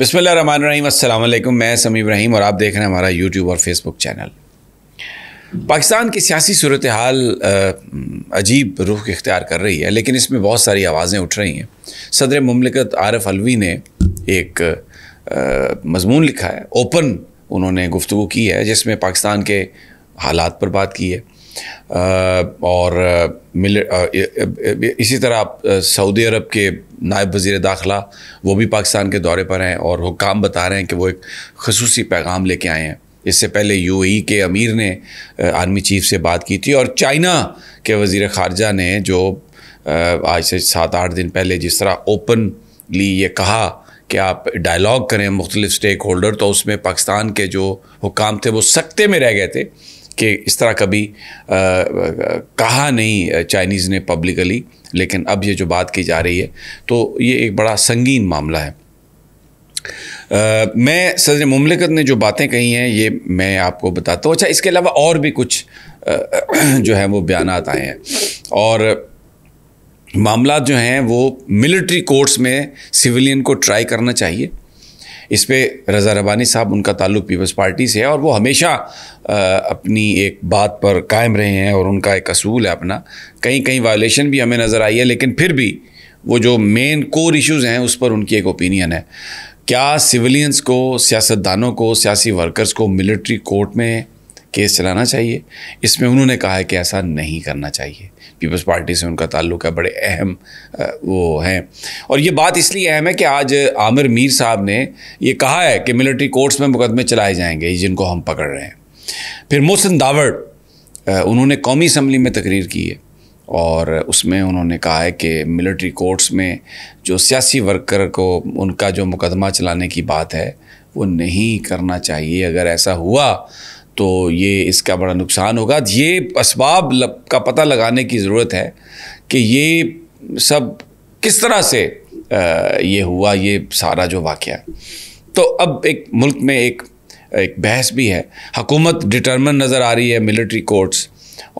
بسم اللہ الرحمن الرحیم، السلام علیکم۔ میں سمیع ابراہیم اور آپ دیکھ رہے ہیں ہمارا یوٹیوب اور فیس بک چینل۔ پاکستان کی سیاسی صورتحال عجیب رخ اختیار کر رہی ہے، لیکن اس میں بہت ساری آوازیں اٹھ رہی ہیں۔ صدر مملکت عارف علوی نے ایک مضمون لکھا ہے، اوپن انہوں نے گفتگو کی ہے، جس میں پاکستان کے حالات پر بات کی ہے، اور اسی طرح سعودی عرب کے نائب وزیر داخلہ وہ بھی پاکستان کے دورے پر ہیں، اور حکام بتا رہے ہیں کہ وہ ایک خصوصی پیغام لے کے آئے ہیں۔ اس سے پہلے UAE کے امیر نے آرمی چیف سے بات کی تھی، اور چائنا کے وزیر خارجہ نے جو آج سے 7-8 دن پہلے جس طرح اوپنلی یہ کہا کہ آپ ڈائلاگ کریں مختلف سٹیک ہولڈر، تو اس میں پاکستان کے جو حکام تھے وہ سکتے میں رہ گئے تھے کہ اس طرح کبھی کہا نہیں چائنیز نے پبلکلی، لیکن اب یہ جو بات کی جا رہی ہے تو یہ ایک بڑا سنگین معاملہ ہے۔ میں صدر مملکت نے جو باتیں کہی ہیں یہ میں آپ کو بتاتا ہوں۔ اچھا، اس کے علاوہ اور بھی کچھ جو ہیں وہ بیانات آئے ہیں، اور معاملات جو ہیں وہ ملٹری کورٹس میں سویلین کو ٹرائی کرنا چاہیے۔ اس پہ رضا ربانی صاحب، ان کا تعلق پیپلز پارٹی سے ہے، اور وہ ہمیشہ اپنی ایک بات پر قائم رہے ہیں، اور ان کا ایک اصول ہے اپنا۔ کہیں وائلیشن بھی ہمیں نظر آئی ہے، لیکن پھر بھی وہ جو مین کور ایشوز ہیں اس پر ان کی ایک اوپینین ہے۔ کیا سویلینز کو، سیاستدانوں کو، سیاسی ورکرز کو ملٹری کورٹ میں کیس چلانا چاہیے؟ اس میں انہوں نے کہا ہے کہ ایسا نہیں کرنا چاہیے۔ پیپلز پارٹی سے ان کا تعلق ہے، بڑے اہم وہ ہیں، اور یہ بات اس لیے اہم ہے کہ آج عامر میر صاحب نے یہ کہا ہے کہ ملٹری کورٹس میں مقدمے چلائے جائیں گے جن کو ہم پکڑ رہے ہیں۔ پھر محسن داوڑ، انہوں نے قومی اسمبلی میں تقریر کی ہے، اور اس میں انہوں نے کہا ہے کہ ملٹری کورٹس میں جو سیاسی ورکر کو ان کا جو مقدمہ چلانے کی بات ہے وہ نہیں کرنا چاہیے۔ اگر ایسا ہوا تو یہ اس کا بڑا نقصان ہوگا۔ یہ اسباب کا پتہ لگانے کی ضرورت ہے کہ یہ سب کس طرح سے یہ ہوا، یہ سارا جو واقعہ ہے۔ تو اب ایک ملک میں ایک بحث بھی ہے، حکومت ڈٹرمن نظر آ رہی ہے ملٹری کورٹس،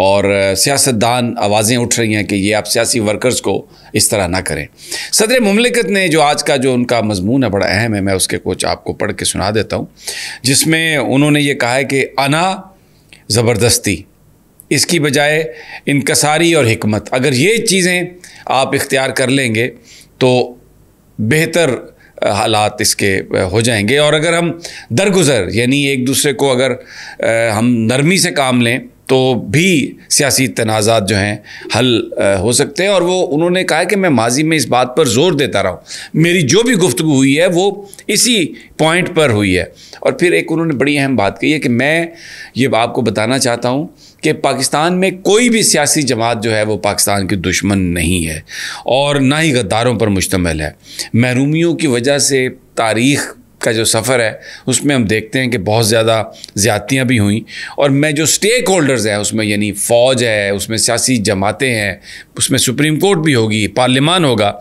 اور سیاستدان آوازیں اٹھ رہی ہیں کہ یہ آپ سیاسی ورکرز کو اس طرح نہ کریں۔ صدر مملکت نے جو آج کا جو ان کا مضمون ہے بڑا اہم ہے، میں اس کے کچھ آپ کو پڑھ کے سنا دیتا ہوں، جس میں انہوں نے یہ کہا ہے کہ انا زبردستی اس کی بجائے انکساری اور حکمت، اگر یہ چیزیں آپ اختیار کر لیں گے تو بہتر حالات اس کے ہو جائیں گے، اور اگر ہم درگزر یعنی ایک دوسرے کو اگر ہم نرمی سے کام لیں تو بھی سیاسی تنازعات جو ہیں حل ہو سکتے ہیں۔ اور وہ انہوں نے کہا کہ میں ماضی میں اس بات پر زور دیتا رہا ہوں، میری جو بھی گفتگو ہوئی ہے وہ اسی پوائنٹ پر ہوئی ہے۔ اور پھر ایک انہوں نے بڑی اہم بات کہی ہے کہ میں یہ آپ کو بتانا چاہتا ہوں کہ پاکستان میں کوئی بھی سیاسی جماعت جو ہے وہ پاکستان کی دشمن نہیں ہے، اور نہ ہی غداروں پر مشتمل ہے۔ محرومیوں کی وجہ سے تاریخ کا جو سفر ہے اس میں ہم دیکھتے ہیں کہ بہت زیادہ زیادتیاں بھی ہوئیں، اور میں جو سٹیک ہولڈرز ہیں اس میں یعنی فوج ہے، اس میں سیاسی جماعتیں ہیں، اس میں سپریم کورٹ بھی ہوگی، پارلیمان ہوگا،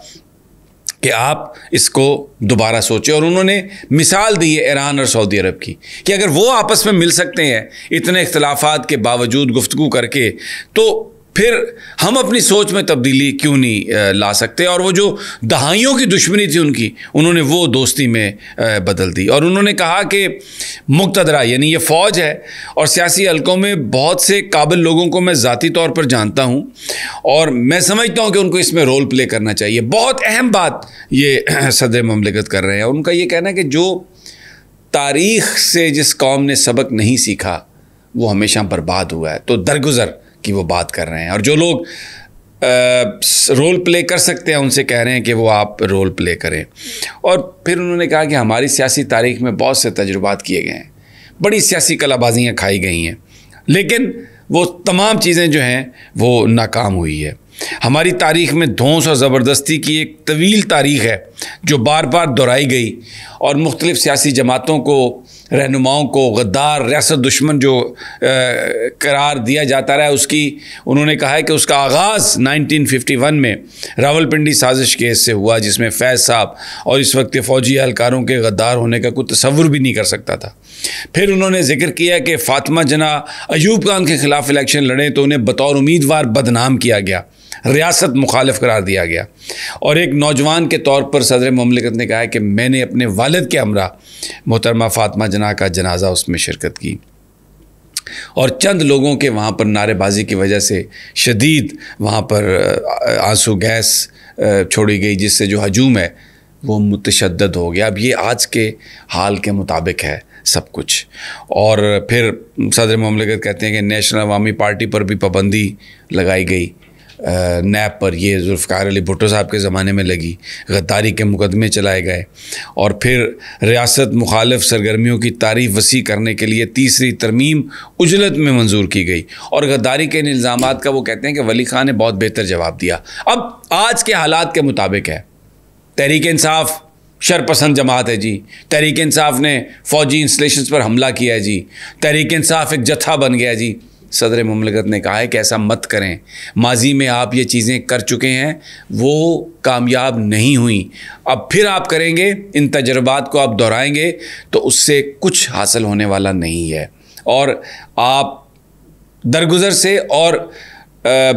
کہ آپ اس کو دوبارہ سوچیں۔ اور انہوں نے مثال دی ہے ایران اور سعودی عرب کی، کہ اگر وہ آپس میں مل سکتے ہیں اتنے اختلافات کے باوجود گفتگو کر کے، تو پھر ہم اپنی سوچ میں تبدیلی کیوں نہیں لا سکتے؟ اور وہ جو دہائیوں کی دشمنی تھی ان کی، انہوں نے وہ دوستی میں بدل دی۔ اور انہوں نے کہا کہ مقتدرہ یعنی یہ فوج ہے، اور سیاسی حلقوں میں بہت سے قابل لوگوں کو میں ذاتی طور پر جانتا ہوں، اور میں سمجھتا ہوں کہ ان کو اس میں رول پلے کرنا چاہیے۔ بہت اہم بات یہ صدر مملکت کر رہے ہیں، اور ان کا یہ کہنا ہے کہ جو تاریخ سے جس قوم نے سبق نہیں سیکھا وہ ہمیشہ برباد ہوا ہے، تو درگزر کی وہ بات کر رہے ہیں، اور جو لوگ رول پلے کر سکتے ہیں ان سے کہہ رہے ہیں کہ وہ آپ رول پلے کریں۔ اور پھر انہوں نے کہا کہ ہماری سیاسی تاریخ میں بہت سے تجربات کیے گئے ہیں، بڑی سیاسی کلا بازیاں کھائی گئی ہیں، لیکن وہ تمام چیزیں جو ہیں وہ ناکام ہوئی ہے۔ ہماری تاریخ میں دھونس اور زبردستی کی ایک طویل تاریخ ہے جو بار بار دہرائی گئی، اور مختلف سیاسی جماعتوں کو، رہنماؤں کو غدار، ریاست دشمن جو قرار دیا جاتا رہا، اس کی انہوں نے کہا ہے کہ اس کا آغاز 1951 میں راولپنڈی سازش کیس سے ہوا، جس میں فیض صاحب اور اس وقت فوجی اہلکاروں کے غدار ہونے کا کوئی تصور بھی نہیں کر سکتا تھا۔ پھر انہوں نے ذکر کیا کہ فاطمہ جناح ایوب خان کے خلاف الیکشن لڑیں تو انہیں بطور امیدوار بدنام کیا گیا۔ ریاست مخالف قرار دیا گیا. اور ایک نوجوان کے طور پر صدر مملکت نے کہا ہے کہ میں نے اپنے والد کے ہمراہ محترمہ فاطمہ جناح کا جنازہ اس میں شرکت کی، اور چند لوگوں کے وہاں پر نعرے بازی کی وجہ سے شدید وہاں پر آنسو گیس چھوڑی گئی، جس سے جو ہجوم ہے وہ متشدد ہو گیا. اب یہ آج کے حال کے مطابق ہے سب کچھ. اور پھر صدر مملکت کہتے ہیں کہ نیشنل عوامی پارٹی پر بھی پابندی لگائی گئی، نیب پر، یہ ذوالفقار علی بھٹو صاحب کے زمانے میں لگی، غداری کے مقدمے چلائے گئے. اور پھر ریاست مخالف سرگرمیوں کی تعریف وسیع کرنے کے لیے تیسری ترمیم عجلت میں منظور کی گئی. اور غداری کے ان الزامات کا وہ کہتے ہیں کہ ولی خان نے بہت بہتر جواب دیا. اب آج کے حالات کے مطابق ہے، تحریک انصاف شرپسند جماعت ہے جی، تحریک انصاف نے فوجی انسٹالیشنز پر حملہ کیا ہے جی، تحریک انصاف ایک جتھا بن گیا جی. صدر مملکت نے کہا ہے کہ ایسا مت کریں، ماضی میں آپ یہ چیزیں کر چکے ہیں، وہ کامیاب نہیں ہوئیں، اب پھر آپ کریں گے، ان تجربات کو آپ دہرائیں گے تو اس سے کچھ حاصل ہونے والا نہیں ہے. اور آپ درگزر سے اور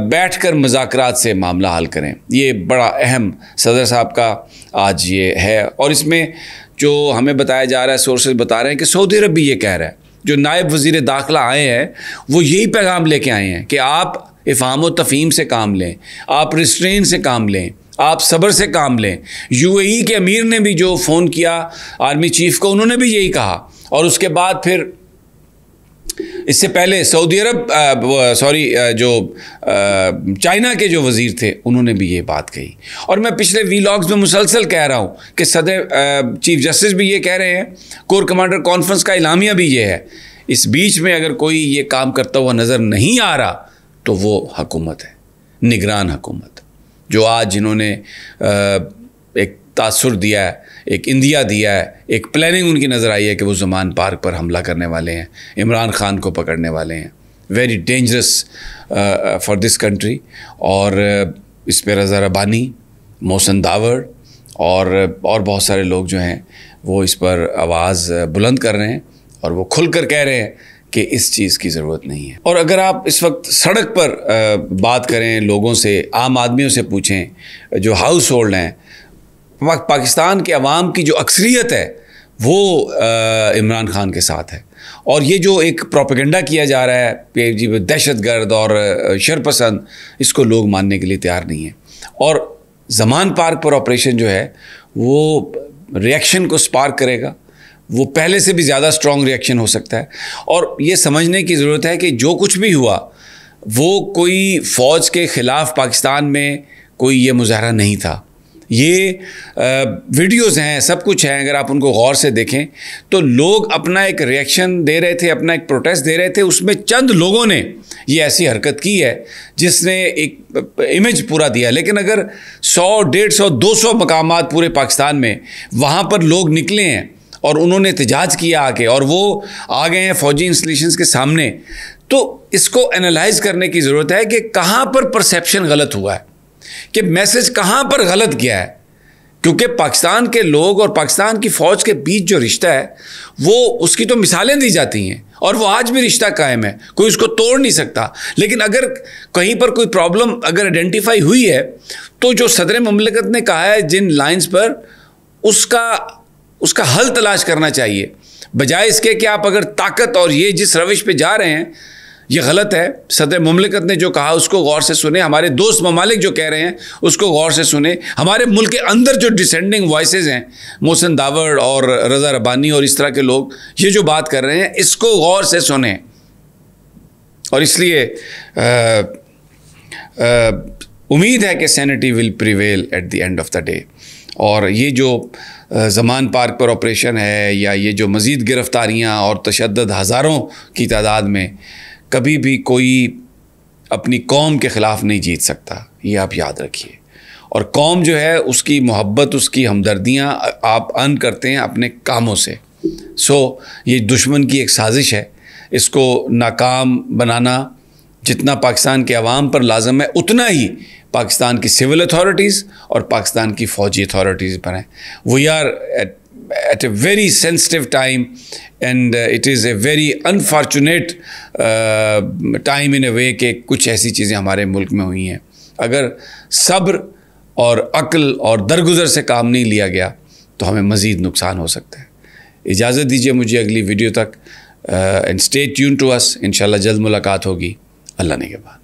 بیٹھ کر مذاکرات سے معاملہ حل کریں. یہ بڑا اہم صدر صاحب کا آج یہ ہے. اور اس میں جو ہمیں بتایا جا رہا ہے، سورسز بتا رہے ہیں کہ سعودی عرب بھی یہ کہہ رہا ہے، جو نائب وزیر داخلہ آئے ہیں وہ یہی پیغام لے کے آئے ہیں کہ آپ افہام و تفہیم سے کام لیں، آپ ریسٹرین سے کام لیں، آپ صبر سے کام لیں. یو اے ای کے امیر نے بھی جو فون کیا آرمی چیف کو، انہوں نے بھی یہی کہا. اور اس کے بعد پھر اس سے پہلے سعودی عرب جو چائنا کے جو وزیر تھے انہوں نے بھی یہ بات کہی. اور میں پچھلے ویلاگز میں مسلسل کہہ رہا ہوں کہ صدر چیف جسٹس بھی یہ کہہ رہے ہیں، کور کمانڈر کانفرنس کا اعلامیہ بھی یہ ہے. اس بیچ میں اگر کوئی یہ کام کرتا ہوا نظر نہیں آ رہا تو وہ حکومت ہے، نگران حکومت، جو آج جنہوں نے ایک تاثر دیا ہے، ایک اندیا دیا ہے، ایک پلاننگ ان کی نظر آئی ہے کہ وہ زمان پارک پر حملہ کرنے والے ہیں، عمران خان کو پکڑنے والے ہیں. Very dangerous for this country. اور اس پہ رضا ربانی، محسن داور اور بہت سارے لوگ جو ہیں وہ اس پر آواز بلند کر رہے ہیں اور وہ کھل کر کہہ رہے ہیں کہ اس چیز کی ضرورت نہیں ہے. اور اگر آپ اس وقت سڑک پر بات کریں لوگوں سے، عام آدمیوں سے پوچھیں جو ہاؤس ہولڈ ہیں، پاکستان کے عوام کی جو اکثریت ہے وہ عمران خان کے ساتھ ہے. اور یہ جو ایک پروپیگنڈا کیا جا رہا ہے کہ جی دہشت گرد اور شرپسند، اس کو لوگ ماننے کے لیے تیار نہیں ہیں. اور زمان پارک پر آپریشن جو ہے وہ ریئیکشن کو سپارک کرے گا، وہ پہلے سے بھی زیادہ سٹرونگ ریئیکشن ہو سکتا ہے. اور یہ سمجھنے کی ضرورت ہے کہ جو کچھ بھی ہوا وہ کوئی فوج کے خلاف پاکستان میں کوئی یہ مظاہرہ نہیں تھا. یہ ویڈیوز ہیں، سب کچھ ہیں، اگر آپ ان کو غور سے دیکھیں تو لوگ اپنا ایک ریئیکشن دے رہے تھے، اپنا ایک پروٹیسٹ دے رہے تھے. اس میں چند لوگوں نے یہ ایسی حرکت کی ہے جس نے ایک امیج پورا دیا. لیکن اگر 100، 150، 200 مقامات پورے پاکستان میں وہاں پر لوگ نکلے ہیں اور انہوں نے احتجاج کیا آ کے، اور وہ آ گئے ہیں فوجی انسٹالیشنز کے سامنے، تو اس کو انالائز کرنے کی ضرورت ہے کہ کہاں پر پرسیپشن غلط ہوا ہے، کہ میسج کہاں پر غلط گیا ہے. کیونکہ پاکستان کے لوگ اور پاکستان کی فوج کے بیچ جو رشتہ ہے وہ اس کی تو مثالیں دی جاتی ہیں اور وہ آج بھی رشتہ قائم ہے، کوئی اس کو توڑ نہیں سکتا. لیکن اگر کہیں پر کوئی پرابلم اگر آئیڈینٹیفائی ہوئی ہے تو جو صدر مملکت نے کہا ہے جن لائنز پر، اس کا حل تلاش کرنا چاہیے، بجائے اس کے کہ آپ اگر طاقت اور یہ جس روش پہ جا رہے ہیں یہ غلط ہے. صدر مملکت نے جو کہا اس کو غور سے سنیں، ہمارے دوست ممالک جو کہہ رہے ہیں اس کو غور سے سنیں، ہمارے ملک کے اندر جو ڈسینڈنگ وائسز ہیں، محسن داور اور رضا ربانی اور اس طرح کے لوگ یہ جو بات کر رہے ہیں، اس کو غور سے سنیں. اور اس لیے امید ہے کہ sanity will prevail at the end of the day. اور یہ جو زمان پارک پر آپریشن ہے یا یہ جو مزید گرفتاریاں اور تشدد ہزاروں کی تعداد میں، کبھی بھی کوئی اپنی قوم کے خلاف نہیں جیت سکتا، یہ آپ یاد رکھیے. اور قوم جو ہے اس کی محبت، اس کی ہمدردیاں آپ ارن کرتے ہیں اپنے کاموں سے. یہ دشمن کی ایک سازش ہے، اس کو ناکام بنانا جتنا پاکستان کے عوام پر لازم ہے اتنا ہی پاکستان کی سول اتھارٹیز اور پاکستان کی فوجی اتھارٹیز پر ہیں. We are at a very sensitive time and it is a very unfortunate time in a way کہ کچھ ایسی چیزیں ہمارے ملک میں ہوئی ہیں. اگر صبر اور عقل اور درگزر سے کام نہیں لیا گیا تو ہمیں مزید نقصان ہو سکتا ہے. اجازت دیجیے مجھے اگلی ویڈیو تک. اینڈ اسٹے ٹیون ٹو اس. انشاءاللہ جلد ملاقات ہوگی. اللہ نگہبان.